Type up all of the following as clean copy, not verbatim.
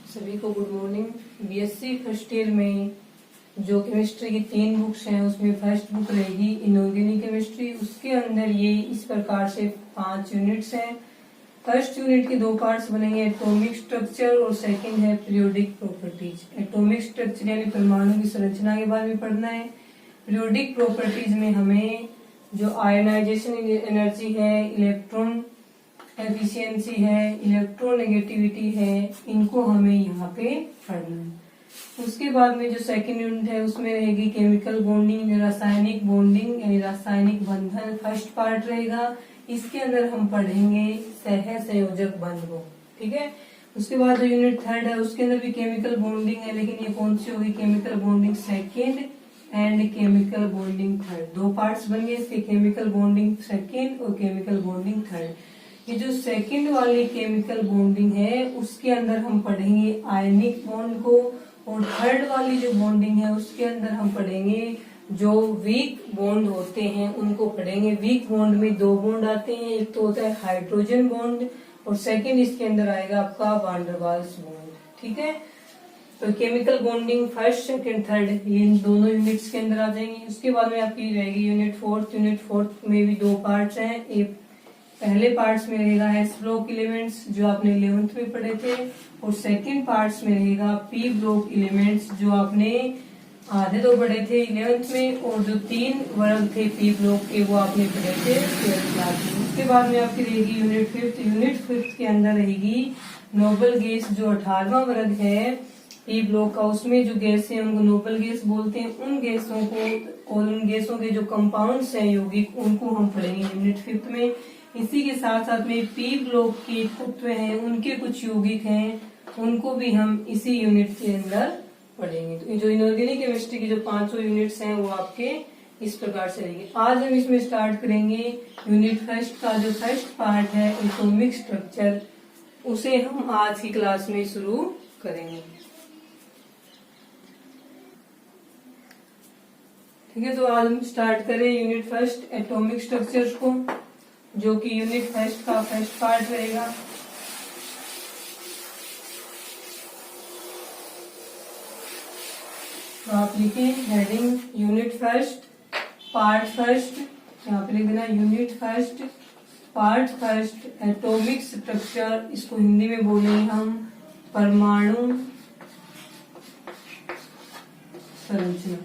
सभी को good morning. BSc first year में जो केमिस्ट्री की 3 बुक्स हैं उसमें फर्स्ट बुक रहेगी इनऑर्गेनिक केमिस्ट्री। उसके अंदर ये इस प्रकार से 5 यूनिट्स हैं। फर्स्ट यूनिट के 2 पार्ट्स बनेंगे, एटॉमिक स्ट्रक्चर और सेकंड है पीरियोडिक प्रॉपर्टीज। एटॉमिक स्ट्रक्चर यानी परमाणु की संरचना के बारे में पढ़ना है। पीरियोडिक प्रॉपर्टीज में हमें जो आयोनाइजेशन एनर्जी है, इलेक्ट्रॉन एफिशिएंसी है, इलेक्ट्रोनेगेटिविटी है, इनको हमें यहाँ पे पढ़ना है। उसके बाद में जो सेकंड यूनिट है उसमें रहेगी केमिकल बॉन्डिंग, रासायनिक बॉन्डिंग यानी रासायनिक बंधन फर्स्ट पार्ट रहेगा। इसके अंदर हम पढ़ेंगे सह संयोजक बंध को, ठीक है। उसके बाद जो यूनिट थर्ड है उसके अंदर भी केमिकल बॉन्डिंग है, लेकिन ये कौन सी होगी, chemical bonding second and chemical bonding third. 2 parts बनेंगे इसके, केमिकल बॉन्डिंग सेकेंड और केमिकल बॉन्डिंग थर्ड। ये जो सेकंड वाली केमिकल बॉन्डिंग है उसके अंदर हम पढ़ेंगे आयनिक बॉन्ड को, और थर्ड वाली जो बॉन्डिंग है उसके अंदर हम पढ़ेंगे जो वीक बॉन्ड होते हैं उनको पढ़ेंगे। वीक बॉन्ड में 2 बॉन्ड आते हैं, एक तो होता है हाइड्रोजन बॉन्ड और सेकंड इसके अंदर आएगा आपका वान डेर वाल्स बॉन्ड, ठीक है। तो chemical bonding first second third ये दोनों यूनिट्स के अंदर आ जाएंगे। उसके बाद में आपकी रहेगी यूनिट फोर्थ में भी 2 पार्ट्स हैं। एक पहले पार्ट्स में रहेगा एस ब्लॉक एलिमेंट्स जो आपने 11th में पढ़े थे, और सेकंड पार्ट्स में रहेगा पी ब्लॉक एलिमेंट्स जो आपने आधे तो पढ़े थे 11th में, और जो 3 वर्ग थे पी ब्लॉक के वो आपने पढ़े थे 12th क्लास में। उसके बाद में आपकी रहेगी यूनिट फिफ्थ के अंदर रहेगी नोबल गैस जो 18वां वर्ग है पी ब्लॉक का। उसमें जो गैस है उनको नोबल गैस बोलते हैं। उन गैसों को और उन गैसों के जो कंपाउंड्स हैं यौगिक उनको हम पढ़ेंगे यूनिट फिफ्थ में। इसी के साथ साथ में पी ब्लॉक के तत्व हैं उनके कुछ यौगिक हैं उनको भी हम इसी यूनिट के अंदर पढ़ेंगे। तो जो इनऑर्गेनिक केमिस्ट्री की जो 500 यूनिट्स हैं वो आपके इस प्रकार से रहेंगे। आज हम इसमें स्टार्ट करेंगे यूनिट फर्स्ट का जो फर्स्ट पार्ट है एटॉमिक स्ट्रक्चर, उसे हम आज की क्लास में शुरू करेंगे, ठीक है। तो आज हम स्टार्ट करें यूनिट फर्स्ट एटॉमिक स्ट्रक्चर्स को, जो कि यूनिट फर्स्ट का फर्स्ट पार्ट रहेगा। तो आप लिखें heading unit first part first, यहाँ पे लिख देना unit first part first atomic structure. इसको हिंदी में बोलेंगे हम परमाणु संरचना,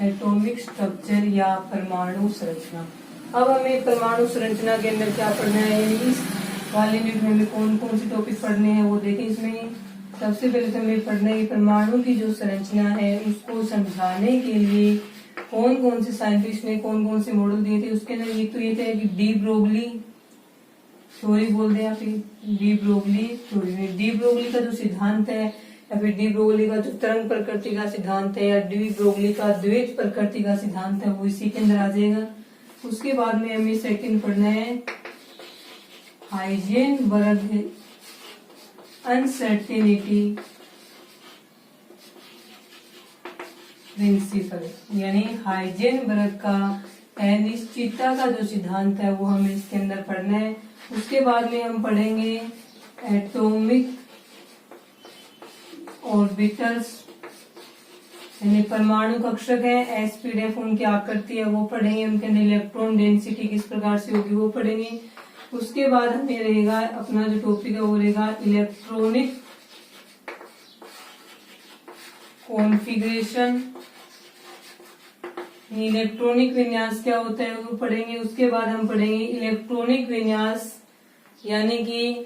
एटॉमिक स्ट्रक्चर या परमाणु संरचना। अब हमें परमाणु संरचना के अंदर क्या पढ़ना है, यानी इस वाले यूनिट में हमें कौन कौन से टॉपिक पढ़ने हैं वो देखें। इसमें सबसे पहले तो हमें पढ़ना है कि परमाणु की जो संरचना है उसको समझाने के लिए कौन कौन से साइंटिस्ट ने कौन कौन से मॉडल दिए थे। उसके अंदर एक तो ये थे कि डी ब्रोगली थ्योरी बोलते हैं, de Broglie theory. De Broglie का जो सिद्धांत है या फिर डी ब्रोगली का जो तरंग प्रकृति का सिद्धांत है या डी ब्रोगली का द्वैत प्रकृति का सिद्धांत है वो इसी के अंदर आ जाएगा। उसके बाद में हमें सेकंड पढ़ना है हाइजेनबर्ग अनसर्टेनिटी प्रिंसिपल, यानी हाइजेनबर्ग का अनिश्चितता का जो सिद्धांत है वो हमें इसके अंदर पढ़ना है। उसके बाद में हम पढ़ेंगे एटॉमिक ऑर्बिटल्स यानी परमाणु कक्षक है, एसपीडेफ उनकी आकृति है वो पढ़ेंगे। उनके अंदर इलेक्ट्रॉन डेंसिटी किस प्रकार से होगी वो पढ़ेंगे। उसके बाद हमें रहेगा अपना जो टॉपिक है वो रहेगा इलेक्ट्रॉनिक कॉन्फ़िगरेशन, इलेक्ट्रॉनिक विन्यास क्या होता है वो पढ़ेंगे। उसके बाद हम पढ़ेंगे इलेक्ट्रॉनिक विन्यास यानी कि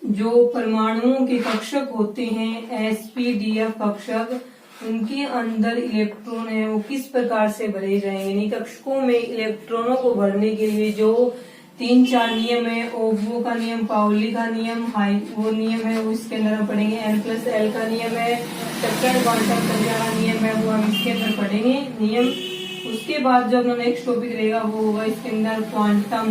जो परमाणुओं के कक्षक होते हैं एसपीडीएफ कक्षक, उनके अंदर इलेक्ट्रॉन है वो किस प्रकार से भरे जाएंगे। यानी कक्षकों में इलेक्ट्रॉनों को भरने के लिए जो 3-4 नियम है, ओवो का नियम, पाउली का नियम, वो नियम है वो इसके अंदर हम पढ़ेंगे। N+L का नियम है, सेकंड क्वांटम संख्या का नियम है वो हम इसके अंदर पढ़ेंगे नियम। उसके बाद जो अपना नेक्स्ट टॉपिक रहेगा वो होगा इसके अंदर quantum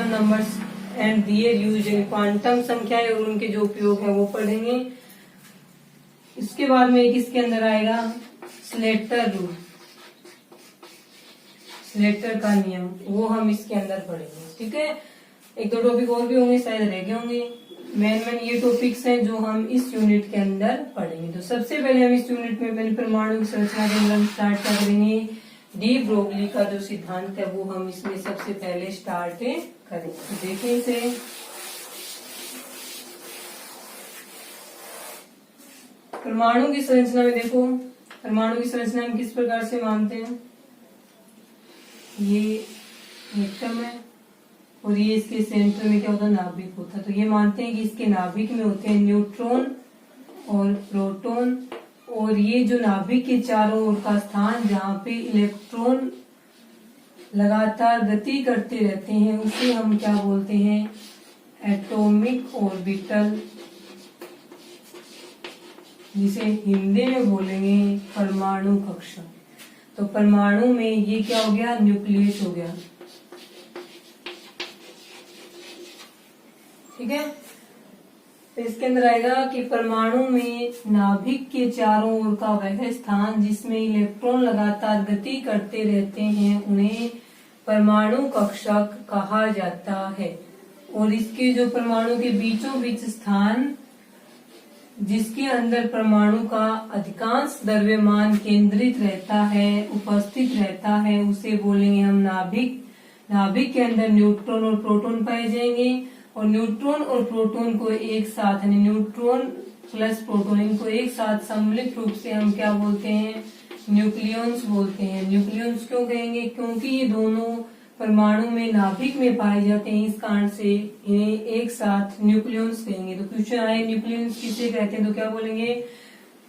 numbers and their use, क्वांटम संख्याएं और उनके जो उपयोग है वो पढ़ेंगे। इसके बाद में एक इसके अंदर आएगा स्लेटर रूल, स्लेटर का नियम, वो हम इसके अंदर पढ़ेंगे, ठीक है। एक दो टॉपिक और भी होंगे, शायद रह गए होंगे। मेन ये टॉपिक्स हैं जो हम इस यूनिट के अंदर पढ़ेंगे। तो सबसे पहले हम इस यूनिट में पहले परमाणु की संरचना के अंदर स्टार्ट करेंगे। डी ब्रोगली का जो सिद्धांत है वो हम इसमें सबसे पहले स्टार्ट करेंगे। तो देखिए इसे, परमाणु की संरचना में देखो, परमाणु की संरचना हम किस प्रकार से मानते हैं। ये एटम है और ये इसके सेंटर में क्या होता है, नाभिक होता है। तो ये मानते हैं कि इसके नाभिक में होते हैं न्यूट्रॉन और प्रोटॉन, और ये जो नाभिक के चारों ओर का स्थान जहाँ पे इलेक्ट्रॉन लगातार गति करते रहते हैं उसे हम क्या बोलते हैं, एटॉमिक ऑर्बिटल, जिसे हिंदी में बोलेंगे परमाणु कक्षा। तो परमाणु में ये क्या हो गया, न्यूक्लियस हो गया। ठीक है, तो इसके अंदर आएगा कि परमाणु में नाभिक के चारों ओर का वह स्थान जिसमें इलेक्ट्रॉन लगातार गति करते रहते हैं उन्हें परमाणु कक्षक कहा जाता है। और इसके जो परमाणु के बीचों बीच स्थान जिसके अंदर परमाणु का अधिकांश द्रव्यमान केंद्रित रहता है, उपस्थित रहता है, उसे बोलेंगे हम नाभिक। नाभिक के अंदर न्यूट्रॉन और प्रोटॉन पाए जाएंगे, और न्यूट्रॉन और प्रोटॉन को एक साथ, यानी न्यूट्रॉन प्लस प्रोटॉन, इनको एक साथ सम्मिलित रूप से हम क्या बोलते हैं, न्यूक्लियॉन्स बोलते हैं। न्यूक्लियॉन्स क्यों कहेंगे, क्योंकि ये दोनों परमाणु में नाभिक में पाए जाते हैं, इस कारण से इन्हें एक साथ न्यूक्लियॉन्स कहेंगे। तो क्वेश्चन आए न्यूक्लियॉन्स किसे कहते हैं, तो क्या बोलेंगे,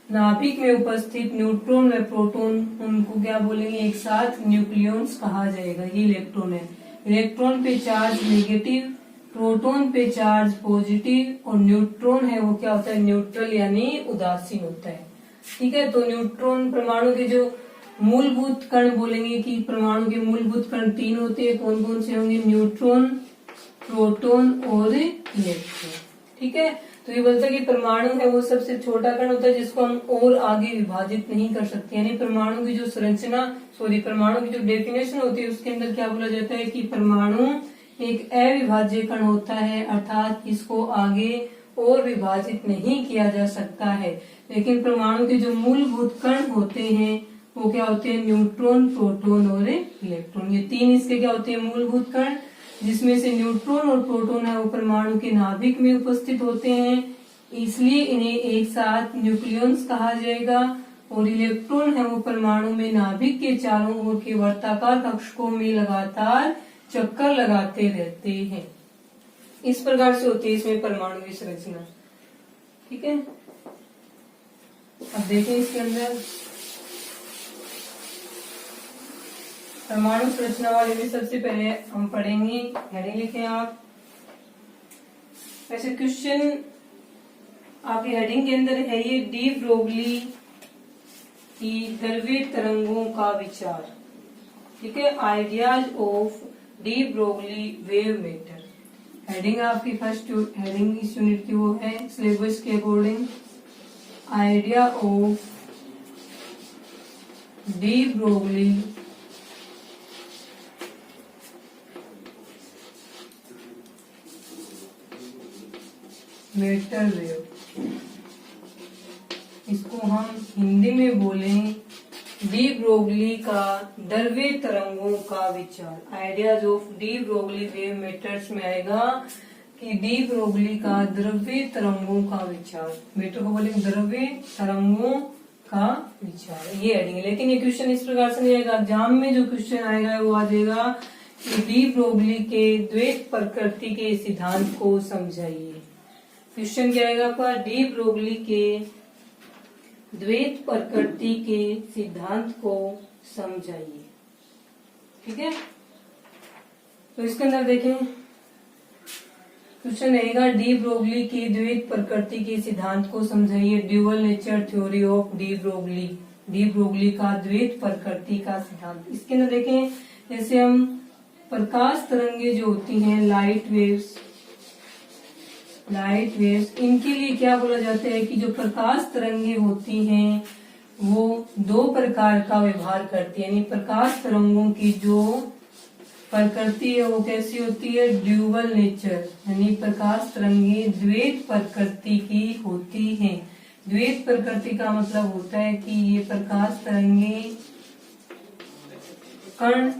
नाभिक में उपस्थित न्यूट्रॉन व प्रोटॉन, उनको क्या बोलेंगे, एक साथ न्यूक्लियॉन्स कहा जाएगा। ये इलेक्ट्रॉन है, इलेक्ट्रॉन पे चार्ज नेगेटिव, प्रोटॉन पे चार्ज पॉजिटिव, और न्यूट्रॉन है वो क्या होता है, न्यूट्रल यानी उदासीन होता है। ठीक है, तो न्यूट्रॉन परमाणु के जो मूलभूत कण बोलेंगे कि परमाणु के मूलभूत कण 3 होते हैं। कौन कौन से होंगे, न्यूट्रॉन, प्रोटॉन और इलेक्ट्रॉन। ठीक है, तो ये बोलता है कि परमाणु है वो सबसे छोटा कण होता है जिसको हम और आगे विभाजित नहीं कर सकते। यानी परमाणु की जो संरचना, परमाणु की जो डेफिनेशन होती है उसके अंदर क्या बोला जाता है कि परमाणु एक अविभाज्य कण होता है, अर्थात इसको आगे और विभाजित नहीं किया जा सकता है। लेकिन परमाणु के जो मूलभूत कण होते हैं वो क्या होते हैं, न्यूट्रॉन, प्रोटॉन और इलेक्ट्रॉन। ये 3 इसके क्या होते हैं, मूलभूत कण, जिसमें से न्यूट्रॉन और प्रोटॉन है वो परमाणु के नाभिक में उपस्थित होते हैं, इसलिए इन्हें एक साथ न्यूक्लियॉन्स कहा जाएगा। और इलेक्ट्रॉन है वो परमाणु में नाभिक के चारों ओर के वर्ताकार कक्षकों में लगातार चक्कर लगाते रहते हैं। इस प्रकार से होती है इसमें परमाणु की संरचना। ठीक है, अब देखें इसके अंदर परमाणु संरचना वाले में सबसे पहले हम पढ़ेंगे, हेडिंग लिखें आप। वैसे क्वेश्चन आपकी हेडिंग के अंदर है ये, डी ब्रोगली की द्रव्य तरंगों का विचार। ठीक है, ideas of de Broglie wave matter. Heading आपकी फर्स्ट हेडिंग इस यूनिट की वो है सिलेबस के according, idea of de Broglie matter wave. इसको हम हिंदी में बोलें डी ब्रोगली का द्रव्य तरंगों का विचार। Ideas of de Broglie wave matters में आएगा कि डी ब्रोगली का द्रव्य तरंगों का विचार। मेटर को बोलेंगे द्रव्य तरंगों का विचार, ये हेडिंग है। लेकिन ये क्वेश्चन इस प्रकार से नहीं आएगा, एग्जाम में जो क्वेश्चन आएगा वो आ जाएगा कि डी ब्रोगली के द्वैत प्रकृति के सिद्धांत को समझाइए। क्वेश्चन क्या आएगा आपका, डी ब्रोगली के द्वैत प्रकृति के सिद्धांत को समझाइए। ठीक है, तो इसके अंदर देखें क्वेश्चन रहेगा, डी ब्रोगली की द्वैत प्रकृति के सिद्धांत को समझाइए। Dual nature theory of de Broglie, de Broglie का द्वैत प्रकृति का सिद्धांत। इसके अंदर देखें, जैसे हम प्रकाश तरंगे जो होती हैं, लाइट वेव्स, इनके लिए क्या बोला जाता है कि जो प्रकाश तरंगे होती हैं वो 2 प्रकार का व्यवहार करती है। यानी प्रकाश तरंगों की जो प्रकृति है वो कैसी होती है, ड्यूअल नेचर, यानी प्रकाश तरंगें द्वैत प्रकृति की होती हैं। द्वैत प्रकृति का मतलब होता है कि ये प्रकाश तरंगें कण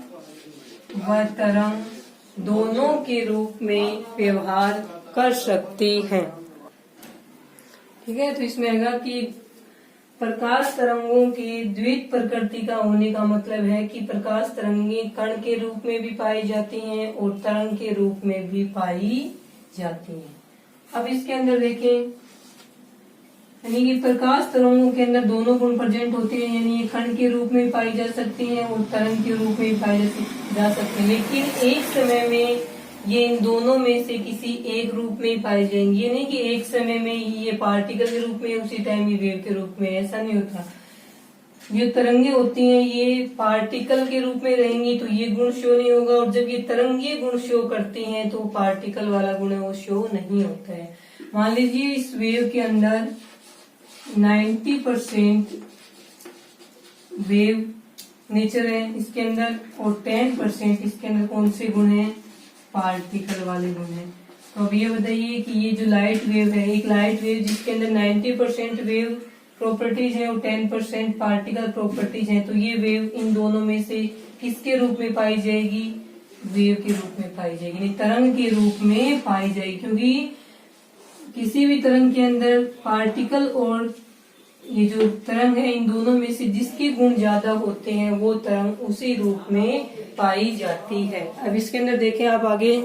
व तरंग दोनों के रूप में व्यवहार कर सकती हैं। ठीक है, तो इसमें आएगा कि प्रकाश तरंगों की द्वैत प्रकृति का होने का मतलब है कि प्रकाश तरंगें कण के रूप में भी पाई जाती हैं और तरंग के रूप में भी पाई जाती हैं। अब इसके अंदर देखें, यानी कि प्रकाश तरंगों के अंदर दोनों गुण प्रेजेंट होते हैं, यानी ये कण के रूप में पाई जा सकती हैं और तरंग के रूप में भी पाई जा सकती हैं, लेकिन एक समय में ये इन दोनों में से किसी एक रूप में ही पाई जाएंगी। ये नहीं कि एक समय में ही ये पार्टिकल के रूप में, उसी टाइम ये वेव के रूप में, ऐसा नहीं होता। ये तरंगे होती हैं ये पार्टिकल के रूप में रहेंगी तो ये गुण शो नहीं होगा, और जब ये तरंगे गुण शो करती हैं तो पार्टिकल वाला गुण है वो शो नहीं होता है। मान लीजिए इस वेव के अंदर 90% वेव नेचर है इसके अंदर और 10% इसके अंदर कौन से गुण है, पार्टिकल वाले गुण है। तो अब ये बताइए कि ये जो लाइट वेव है, एक लाइट वेव जिसके अंदर 90% वेव प्रॉपर्टीज है और 10% पार्टिकल प्रॉपर्टीज है, तो ये वेव इन दोनों में से किसके रूप में पाई जाएगी, वेव के रूप में पाई जाएगी, यानी तरंग के रूप में पाई जाएगी। क्योंकि किसी भी तरंग के अंदर पार्टिकल और ये जो तरंग है इन दोनों में से जिसके गुण ज्यादा होते हैं वो तरंग उसी रूप में पाई जाती है। अब इसके अंदर देखें आप आगे,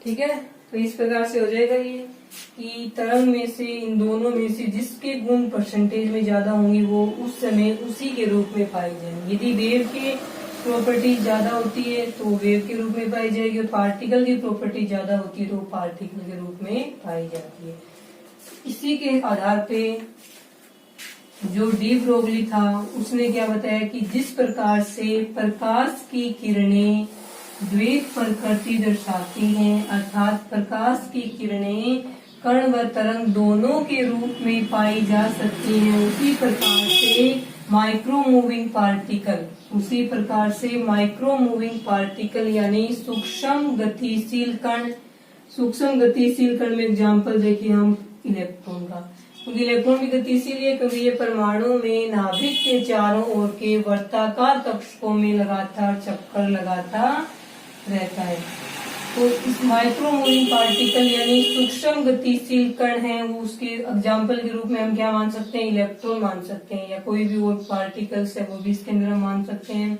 ठीक है, तो इस प्रकार से हो जाएगा ये कि तरंग में से इन दोनों में से जिसके गुण परसेंटेज में ज्यादा होंगे वो उस समय उसी के रूप में पाई जाएंगी। यदि वेव के प्रॉपर्टी ज्यादा होती है तो वेव के रूप में पाई जाएगी और पार्टिकल की प्रॉपर्टी ज्यादा होती है तो पार्टिकल के रूप में पाई जाती है। इसी के आधार पे जो डी ब्रोगली था उसने क्या बताया कि जिस प्रकार से प्रकाश की किरणें द्वैत प्रकृति दर्शाती हैं, अर्थात प्रकाश की किरणें कण व तरंग दोनों के रूप में पाई जा सकती हैं, उसी प्रकार से माइक्रो मूविंग पार्टिकल, उसी प्रकार से माइक्रो मूविंग पार्टिकल यानी सूक्ष्म गतिशील कण, सूक्ष्म गतिशील कण में एग्जाम्पल देखिए हम इलेक्ट्रॉन का, क्योंकि इलेक्ट्रॉन भी गतिशील है क्योंकि ये परमाणु में नाभिक के चारों ओर के वर्ताकार कक्षकों में लगातार चक्कर लगाता रहता है। तो इस माइक्रो मूविंग पार्टिकल यानी सूक्ष्म गतिशील कण है वो उसके एग्जाम्पल के रूप में हम क्या मान सकते हैं, इलेक्ट्रॉन मान सकते हैं, या कोई भी और पार्टिकल्स है वो भी इसके अंदर हम मान सकते हैं।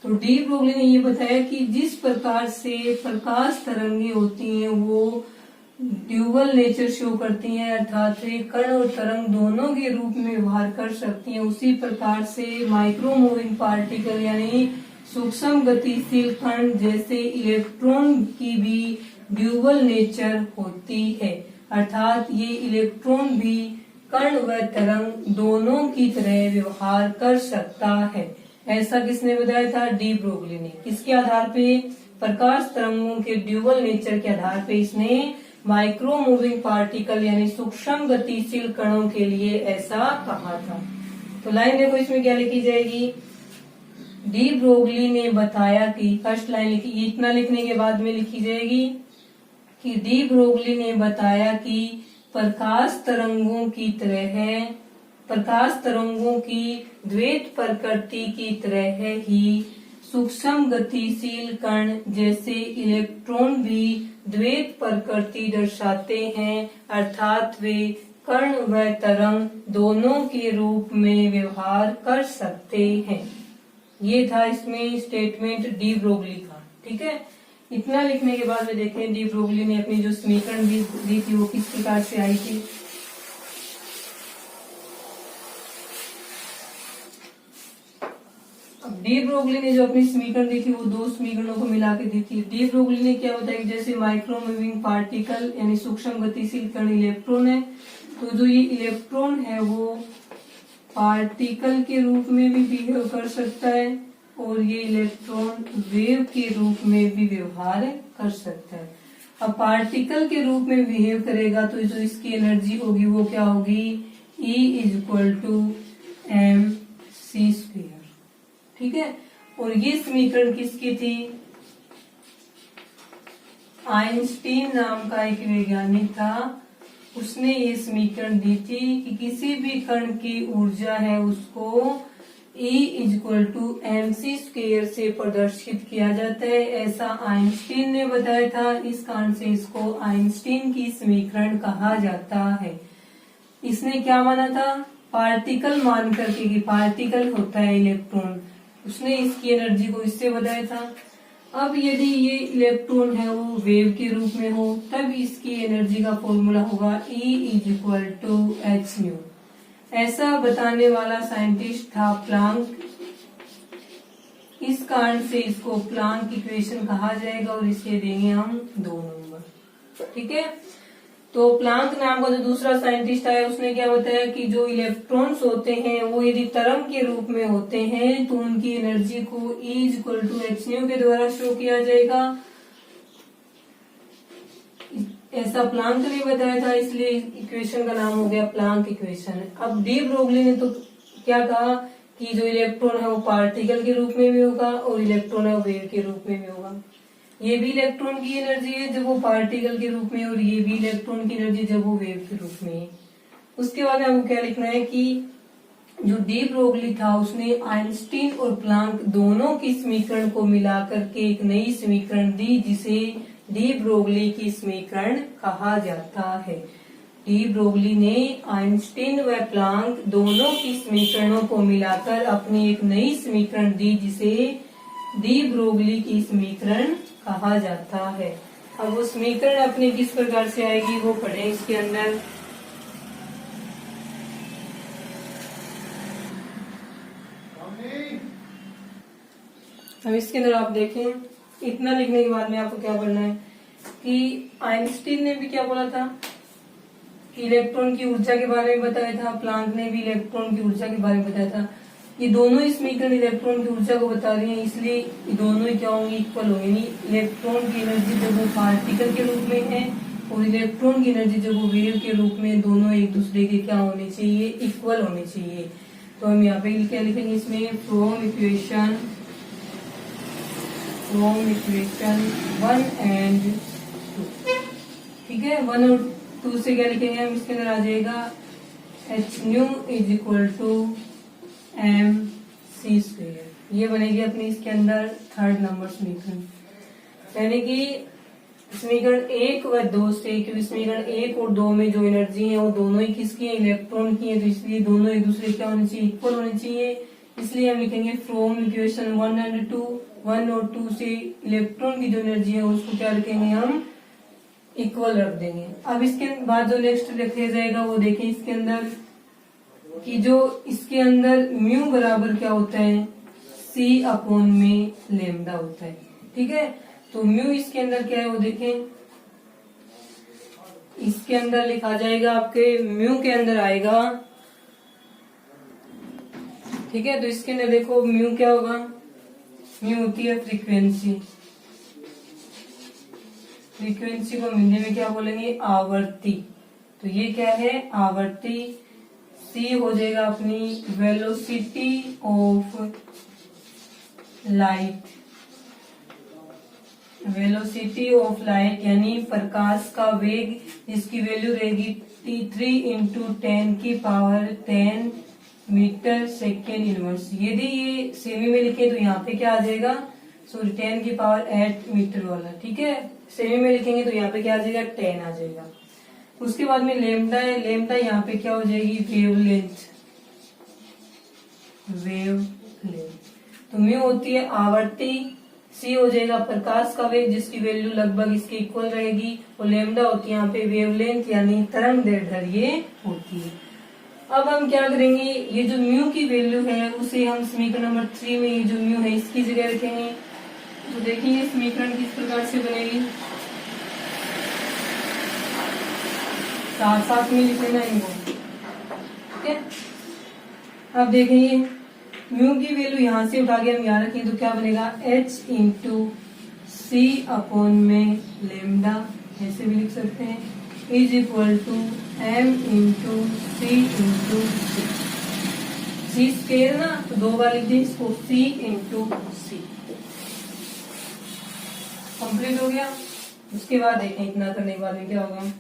तो डी ब्रोगली ने ये बताया कि जिस प्रकार से प्रकाश तरंगे होती हैं वो ड्यूअल नेचर शो करती हैं, अर्थात कण और तरंग दोनों के रूप में व्यवहार कर सकती हैं, उसी प्रकार से माइक्रो मूविंग पार्टिकल यानी सूक्ष्म गतिशील कण जैसे इलेक्ट्रॉन की भी ड्यूअल नेचर होती है, अर्थात ये इलेक्ट्रॉन भी कण व तरंग दोनों की तरह व्यवहार कर सकता है। ऐसा किसने बताया था, डी ब्रोगली ने। किसके आधार पे, प्रकाश तरंगों के ड्यूअल नेचर के आधार पे इसने माइक्रो मूविंग पार्टिकल यानी सूक्ष्म गतिशील कणों के लिए ऐसा कहा था। तो लाइन देखो इसमें क्या लिखी जाएगी, डी ब्रोगली ने बताया कि, फर्स्ट लाइन लिखी, इतना लिखने के बाद में लिखी जाएगी कि डी ब्रोगली ने बताया कि प्रकाश तरंगों की तरह है, प्रकाश तरंगों की द्वैत प्रकृति की तरह ही सूक्ष्म गतिशील कण जैसे इलेक्ट्रॉन भी द्वैत प्रकृति दर्शाते हैं, अर्थात वे कण व तरंग दोनों के रूप में व्यवहार कर सकते हैं। ये था इसमें स्टेटमेंट डी ब्रोगली का। ठीक है, इतना लिखने के बाद में देखें डी ब्रोगली ने अपनी जो समीकरण दी थी वो किस प्रकार से आई थी। अब डी ब्रोगली ने जो अपनी समीकरण दी थी वो दो समीकरणों को मिला के दी थी। डी ब्रोगली ने क्या बताया कि जैसे माइक्रो मूविंग पार्टिकल यानी सूक्ष्म गतिशील कण इलेक्ट्रॉन है, तो जो ये इलेक्ट्रॉन है वो पार्टिकल के रूप में भी बिहेव कर सकता है और ये इलेक्ट्रॉन वेव के रूप में भी व्यवहार कर सकता है। अब पार्टिकल के रूप में बिहेव करेगा तो जो इसकी एनर्जी होगी वो क्या होगी, E = mc²। ठीक है। और ये समीकरण किसकी थी? आइंस्टीन नाम का एक वैज्ञानिक था, उसने ये समीकरण दी थी कि किसी भी कण की ऊर्जा है उसको E = mc² से प्रदर्शित किया जाता है, ऐसा आइंस्टीन ने बताया था। इस कारण से इसको आइंस्टीन की समीकरण कहा जाता है। इसने क्या माना था? पार्टिकल मान करके, कि पार्टिकल होता है इलेक्ट्रॉन, उसने इसकी एनर्जी को इससे बताया था। अब यदि ये इलेक्ट्रॉन है वो वेव के रूप में हो, तब इसकी एनर्जी का फॉर्मूला होगा E = hν। ऐसा बताने वाला साइंटिस्ट था प्लांक। इस कारण से इसको प्लांक इक्वेशन कहा जाएगा और इसे देंगे हम 2 नंबर, ठीक है। तो प्लांक नाम का जो दूसरा साइंटिस्ट आया उसने क्या बताया कि जो इलेक्ट्रॉन्स होते हैं वो यदि तरंग के रूप में होते हैं तो उनकी एनर्जी को E = hν के द्वारा शो किया जाएगा। ऐसा प्लांक ने बताया था, इसलिए इक्वेशन का नाम हो गया प्लांक इक्वेशन। अब डी ब्रोगली ने तो क्या कहा कि जो इलेक्ट्रॉन है वो पार्टिकल के रूप में भी होगा और इलेक्ट्रॉन है वो वेव के रूप में भी होगा। ये भी इलेक्ट्रॉन की एनर्जी है जब वो पार्टिकल के रूप में, और ये भी इलेक्ट्रॉन की एनर्जी जब वो वेव के रूप में है। उसके बाद हमको क्या लिखना है कि जो डी ब्रोगली था उसने आइंस्टीन और प्लांक दोनों की समीकरण को मिलाकर के एक नई समीकरण दी, जिसे डी ब्रोगली की समीकरण कहा जाता है। डी ब्रोगली ने आइंस्टीन व प्लांक दोनों की समीकरणों को मिलाकर अपनी एक नई समीकरण दी, जिसे डी ब्रोगली की समीकरण कहा जाता है। अब वो समीकरण अपने किस प्रकार से आएगी वो पढ़े इसके अंदर। अब इसके अंदर आप देखें, इतना लिखने के बाद में आपको क्या करना है कि आइंस्टीन ने भी क्या बोला था कि इलेक्ट्रॉन की ऊर्जा के बारे में बताया था, प्लांक ने भी इलेक्ट्रॉन की ऊर्जा के बारे में बताया था। ये दोनों ही समीकरण इलेक्ट्रॉन की ऊर्जा को बता रही हैं, इसलिए ये दोनों ही क्या होंगे? इक्वल होंगे। नहीं, इलेक्ट्रॉन की एनर्जी जब वो पार्टिकल के रूप में है और इलेक्ट्रॉन की एनर्जी जब वो वेव के रूप में, दोनों एक दूसरे के क्या होने चाहिए? इक्वल होने चाहिए। तो हम यहाँ पे क्या लिखेंगे इसमें? फ्रॉम इक्वेशन 1 and 2, ठीक है। 1 और 2 से क्या लिखेंगे हम? इसके अंदर आ जाएगा hν = mc²। ये बनेगी अपनी इसके अंदर 3rd नंबर समीकरण, यानी कि समीकरण 1 व 2 से, क्योंकि समीकरण 1 और 2 में जो एनर्जी है वो दोनों ही किसकी है? इलेक्ट्रॉन की है, तो इसलिए दोनों एक दूसरे क्या होने चाहिए? इक्वल होने चाहिए। इसलिए हम लिखेंगे फ्रॉम इक्वेशन 1 and 2। 1 और 2 से इलेक्ट्रॉन की जो एनर्जी है उसको क्या रखेंगे हम? इक्वल रख देंगे। अब इसके बाद जो नेक्स्ट लिखा जाएगा वो देखें इसके अंदर कि जो इसके अंदर म्यू बराबर क्या होता है? C/λ होता है, ठीक है। तो म्यू इसके अंदर क्या है वो देखें, इसके अंदर लिखा जाएगा आपके म्यू के अंदर आएगा, ठीक है। तो इसके अंदर देखो म्यू क्या होगा? म्यू होती है फ्रीक्वेंसी। फ्रीक्वेंसी को हिंदी में क्या बोलेंगे? आवृत्ति। तो ये क्या है? आवृत्ति। सी हो जाएगा अपनी velocity of light. Velocity of light यानी प्रकाश का वेग, जिसकी वैल्यू रहेगी 3 × 10⁻10 मीटर सेकेंड इनवर्स। यदि ये सेमी में लिखे तो यहाँ पे क्या आ जाएगा? सॉरी 10⁸ मीटर वाला, ठीक है। सेमी में लिखेंगे तो यहाँ पे क्या आ जाएगा? 10 आ जाएगा। उसके बाद में लेमडा है, लेमडा यहाँ पे क्या हो जाएगी? वेवलेंथ। वेवलेंथ तो म्यू होती है आवृत्ति, सी हो जाएगा प्रकाश का वेग जिसकी वैल्यू लगभग इसके इक्वल रहेगी, और लेमडा होती है यहाँ पे वेवलेंथ यानी तरंग दैर्ध्य होती है। अब हम क्या करेंगे? ये जो म्यू की वैल्यू है उसे हम समीकरण नंबर 3 में ये जो म्यू है इसकी जगह रखेंगे। तो देखिए समीकरण किस प्रकार से बनेगी, साथ साथ में लिख लेना इनको, ठीक है। अब देखिए म्यू की वैल्यू यहाँ से उठा के हम यहाँ रखें तो क्या बनेगा? h × C/λ, ऐसे भी लिख सकते हैं, is equal to m × C × C। C square ना, तो 2 बार लिख दिए इसको, सी इंटू सी। कंप्लीट हो गया। उसके बाद देखें इतना करने के बाद में क्या होगा।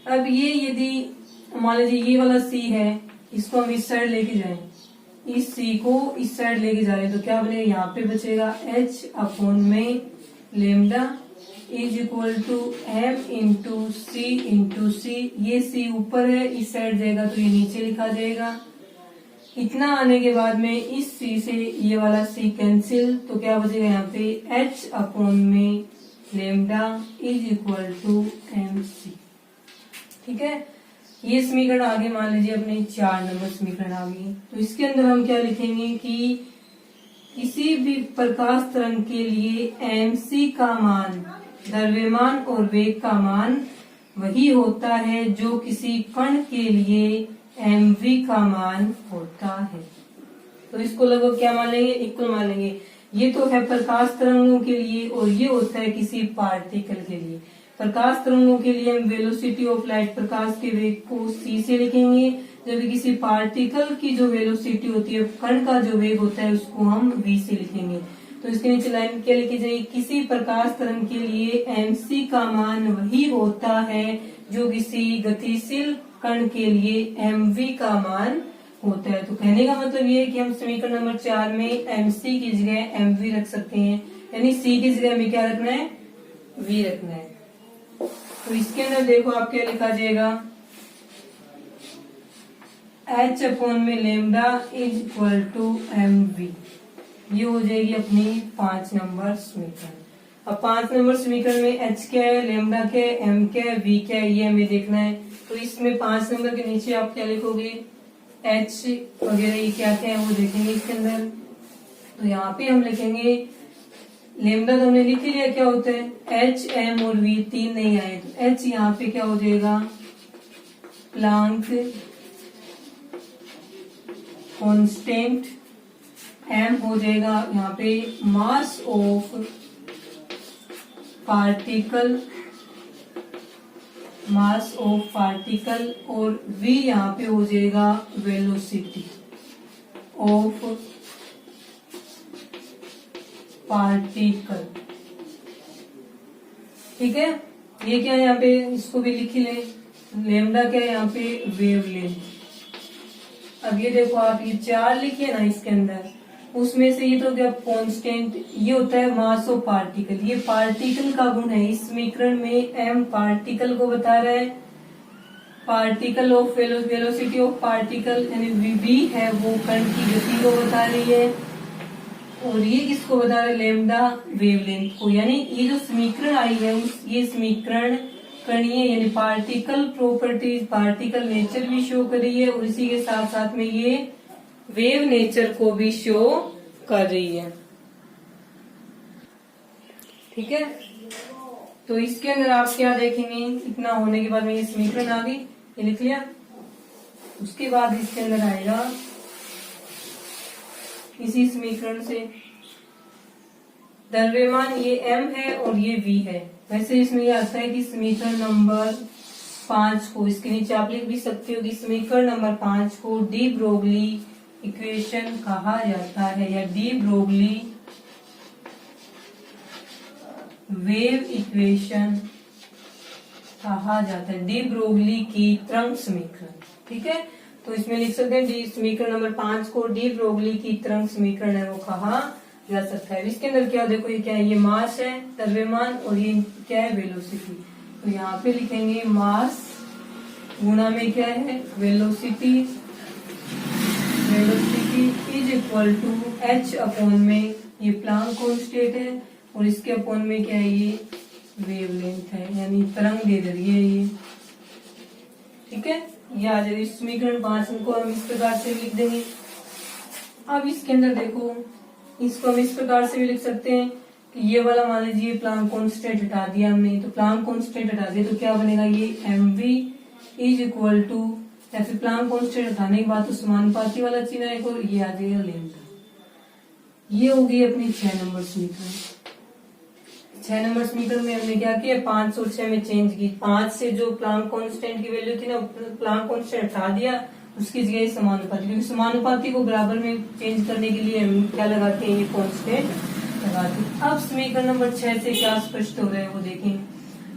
अब ये यदि मान लीजिए ये वाला सी है, इसको हम इस साइड लेके जाएं, इस सी को इस साइड लेके जा रहे हैं, तो क्या बनेगा, यहाँ पे बचेगा h अपॉन में lambda is equal to m into C. ये सी ऊपर है, इस साइड जाएगा तो ये नीचे लिखा जाएगा। इतना आने के बाद में इस सी से ये वाला सी कैंसिल, तो क्या बचेगा यहाँ पे h अपॉन में lambda is equal to M C. ठीक है, ये समीकरण आगे मान लीजिए अपने 4 नंबर समीकरण आ गई। तो इसके अंदर हम क्या लिखेंगे कि किसी भी प्रकाश तरंग के लिए mc का मान, द्रव्यमान और वेग का मान वही होता है जो किसी कण के लिए mv का मान होता है। तो इसको लगभग क्या मान लेंगे, इक्वल मान लेंगे। ये तो है प्रकाश तरंगों के लिए, और ये होता है किसी पार्टिकल के लिए। प्रकाश तरंगों के लिए हम वेलोसिटी ऑफ लाइट, प्रकाश के वेग को c से लिखेंगे, जबकि किसी पार्टिकल की जो वेलोसिटी होती है, कण का जो वेग होता है, उसको हम v से लिखेंगे। तो इसके नीचे लाइन क्या लिखी जाएगी, किसी प्रकाश तरंग के लिए mc का मान वही होता है जो किसी गतिशील कण के लिए mv का मान होता है। तो कहने का मतलब ये है कि हम समीकरण नंबर 4 में mc की जगह mv रख सकते हैं, यानी c की जगह हमें क्या रखना है, v रखना है। तो इसके अंदर देखो आप क्या लिखा जाएगा, h अपॉन में lambda is equal to mv। ये हो जाएगी अपनी 5 नंबर समीकरण। अब 5 नंबर समीकरण में h क्या है, लेमडा क्या है, m क्या है, v क्या है, ये हमें देखना है। तो इसमें 5 नंबर के नीचे आप क्या लिखोगे, h वगैरह ये क्या क्या है वो देखेंगे इसके अंदर। तो यहाँ पे हम लिखेंगे लेमडा, तो हमने लिख लिया क्या होता है, h m और v 3 नहीं आए, तो h यहाँ पे क्या हो जाएगा, प्लांक कांस्टेंट, m हो जाएगा यहाँ पे मास ऑफ पार्टिकल, और v यहाँ पे हो जाएगा वेलोसिटी ऑफ पार्टिकल। ठीक है, ये क्या है यहाँ पे, इसको भी लिख ले, लेमडा क्या है यहाँ पे, वेवलेंथ। अब ये देखो आप ये 4 लिखे ना इसके अंदर, उसमें से ये तो क्या कांस्टेंट, ये होता है मास ऑफ पार्टिकल। ये पार्टिकल का गुण है, इस समीकरण में m पार्टिकल को बता रहा है, particle of velocity of particle यानी v है वो कण की गति को बता रही है, और ये किसको बता रहा है, लेमडा वेवलेंथ को। यानी ये जो समीकरण आई है ये समीकरण कणीय यानी पार्टिकल प्रॉपर्टीज, पार्टिकल नेचर भी शो कर रही है, और इसी के साथ साथ में ये वेव नेचर को भी शो कर रही है। ठीक है, तो इसके अंदर आप क्या देखेंगे, इतना होने के बाद में ये समीकरण आ गई, ये लिख लिया। उसके बाद इसके अंदर आएगा इसी समीकरण से द्रव्यमान, ये m है और ये v है। वैसे इसमें ये आता है कि समीकरण नंबर 5 को, इसके नीचे आप लिख भी सकते हो कि समीकरण नंबर 5 को डी ब्रोगली इक्वेशन कहा जाता है, या डी ब्रोगली वेव इक्वेशन कहा जाता है, डी ब्रोगली की तरंग समीकरण। ठीक है, तो इसमें लिख सकते हैं डी समीकरण नंबर 5 को डी ब्रोगली की तरंग समीकरण है वो कहा जा सकता है। इसके अंदर क्या देखो, ये क्या है, ये मास है, द्रव्यमान, और ये क्या है, वेलोसिटी। तो यहाँ पे लिखेंगे मास गुणा में क्या है, velocity is equal to h upon में ये प्लांक कांस्टेंट है, और इसके अपॉन में क्या है, ये वेवलेंथ है, यानी तरंग दैर्ध्य है ये। ठीक है, ये आ जाएगा समीकरण 5 को हम इस प्रकार से लिख देंगे। अब इसके अंदर देखो, इसको हम इस प्रकार से भी लिख सकते हैं कि ये वाला मान लीजिए प्लांक कांस्टेंट हटा दिया हमने, तो प्लांक कांस्टेंट हटा दिया तो क्या बनेगा, ये mv इज इक्वल टू, या फिर प्लांक कांस्टेंट हटाने के बाद तो समानुपाती वाला चिन्ह आएगा, और ये आ जाएगा लेमडा। ये हो गई अपनी 6 नंबर समीकरण। 6 नंबर समीकरण में हमने क्या किया, 5 और 6 में चेंज की। 5 से जो प्लांक कांस्टेंट की वैल्यू थी ना, प्लांक कांस्टेंट हटा दिया, उसकी जगह समानुपाती, क्योंकि समानुपाती को बराबर में चेंज करने के लिए हम क्या लगाते हैं, ये कांस्टेंट लगाते हैं। अब समीकरण नंबर 6 से क्या स्पष्ट हो रहा है वो देखें।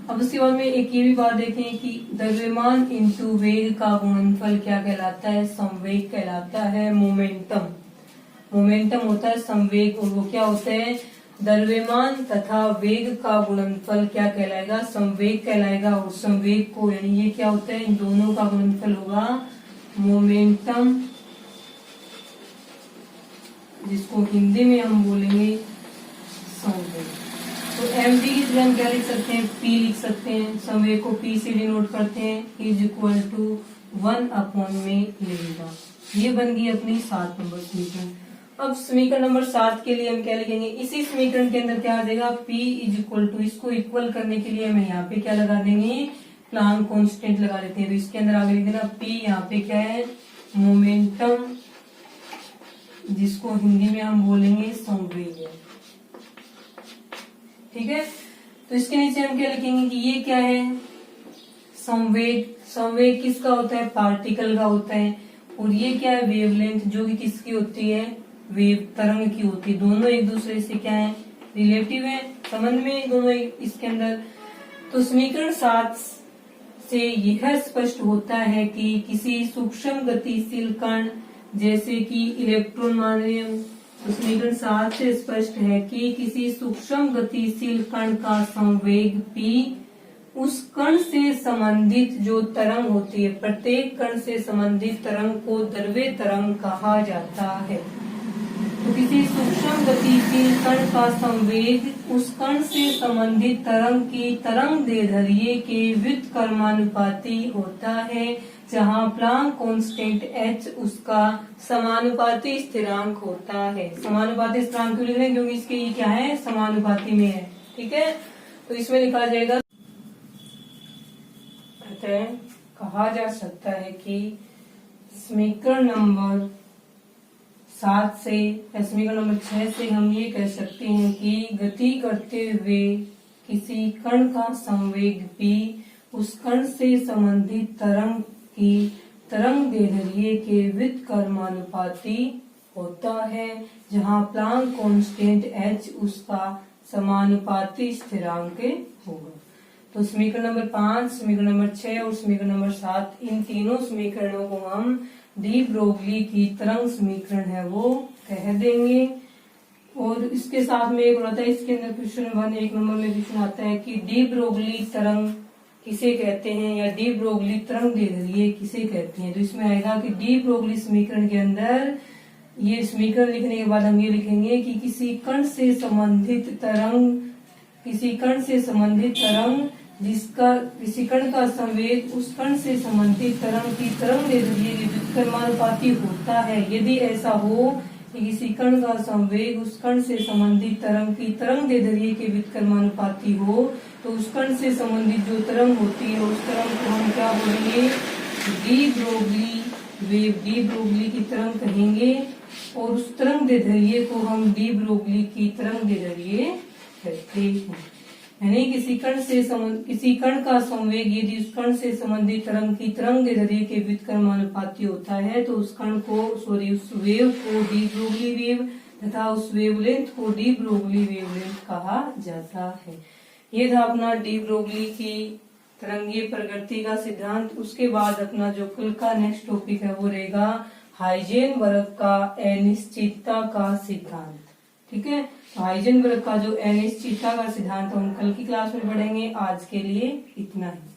अब उसके बाद में एक ये भी बात देखें कि द्रव्यमान इंटू वेग का गुणनफल क्या कहलाता है, संवेग कहलाता है। मोमेंटम, मोमेंटम होता है संवेग, और वो क्या होता है, द्रव्यमान तथा वेग का गुणनफल क्या कहलाएगा, संवेग कहलाएगा। और संवेग को यानी ये क्या होता है, इन दोनों का गुणनफल होगा मोमेंटम, जिसको हिंदी में हम बोलेंगे संवेग। तो mv की जगह हम क्या लिख सकते हैं, p लिख सकते हैं। संवेग को p से डिनोट करते हैं, इज इक्वल टू 1 में लेगा। ये बन गई अपनी 7 नंबर समीकरण। अब समीकरण नंबर 7 के लिए हम क्या लिखेंगे, इसी समीकरण के अंदर क्या आ जाएगा, p इज इक्वल टू, इसको इक्वल करने के लिए हम यहाँ पे क्या लगा देंगे, प्लांक कांस्टेंट लगा देते हैं। तो इसके अंदर आगे लिख देना p, यहाँ पे क्या है, मोमेंटम, जिसको हिंदी में हम बोलेंगे संवेग है। ठीक है, तो इसके नीचे हम क्या लिखेंगे कि ये क्या है, संवेग। संवेग किसका होता है, पार्टिकल का होता है। और ये क्या है, वेवलेंथ, जो कि किसकी होती है, वेव तरंग की होती है। दोनों एक दूसरे से क्या है, रिलेटिव है, संबंध में दोनों इसके अंदर। तो समीकरण 7 से यह स्पष्ट होता है कि किसी सूक्ष्म गतिशील कण जैसे कि इलेक्ट्रॉन मान रहे हैं, तो समीकरण 7 से स्पष्ट है कि किसी सूक्ष्म गतिशील कण का संवेग p उस कण से संबंधित जो तरंग होती है, प्रत्येक कण से संबंधित तरंग को द्रव्य तरंग कहा जाता है। तो किसी सूक्ष्म गतिशील कण का संवेग उस कण से संबंधित तरंग की तरंग दैर्ध्य के व्युत्क्रमानुपाती होता है, जहाँ प्लांक कांस्टेंट h उसका समानुपाती स्थिरांक होता है। समानुपाती स्थिरांक क्यों लिख रहे हैं, क्योंकि इसके ये क्या है, समानुपाती में है। ठीक है, तो इसमें लिखा जाएगा, कहा जा सकता है कि समीकरण नंबर 7 से या समीकरण नंबर 6 से हम ये कह सकते हैं कि गति करते हुए किसी कण का संवेग p उस कण से संबंधित तरंग की तरंग दैर्ध्य के व्युत्क्रमानुपाती होता है, जहाँ प्लांक कांस्टेंट h उसका समानुपाती स्थिरांक होगा। तो समीकरण नंबर 5, समीकरण नंबर 6 और समीकरण नंबर 7, इन तीनों समीकरणों को हम डी ब्रोगली की तरंग समीकरण है वो कह देंगे। और इसके साथ में एक होता है, इसके अंदर क्वेश्चन 1 नंबर में क्वेश्चन आता है कि डी ब्रोगली तरंग किसे कहते हैं, या डी ब्रोगली तरंग दैर्ध्य किसे कहते हैं। तो इसमें आएगा कि डी ब्रोगली समीकरण के अंदर ये समीकरण लिखने के बाद हम ये लिखेंगे कि किसी कण से संबंधित तरंग, किसी कण से संबंधित तरंग जिसका किसी कण का संवेग उस कण से संबंधित तरंग की तरंग दैर्ध्य के व्युत्क्रमानुपाती होता है। यदि ऐसा हो कि किसी कण का संवेग उस कण से संबंधित तरंग की तरंग दैर्ध्य के व्युत्क्रमानुपाती हो, तो उस कण से संबंधित जो तरंग होती है उस तरंग को हम क्या बोलेंगे, D Broglie wave, de Broglie की तरंग कहेंगे। और उस तरंग दैर्ध्य को हम डी ब्रोगली की तरंग दैर्ध्य कहते हैं। यानी किसी कण का संवेग यदि उस कण से संबंधित तरंग की तरंग दैर्ध्य के व्युत्क्रमानुपाती होता है, तो उस कण को उस वेव को डी ब्रोगली वेव तथा उस वेवलेंथ को डी ब्रोगली वेवलेंथ कहा जाता है। ये था अपना डी ब्रोगली की तरंगीय प्रकृति का सिद्धांत। उसके बाद अपना जो कल का नेक्स्ट टॉपिक है वो रहेगा हाइजेनबर्ग का अनिश्चितता का सिद्धांत। ठीक है, तो हाइजेनबर्ग का जो अनिश्चितता का सिद्धांत हम कल की क्लास में पढ़ेंगे। आज के लिए इतना ही।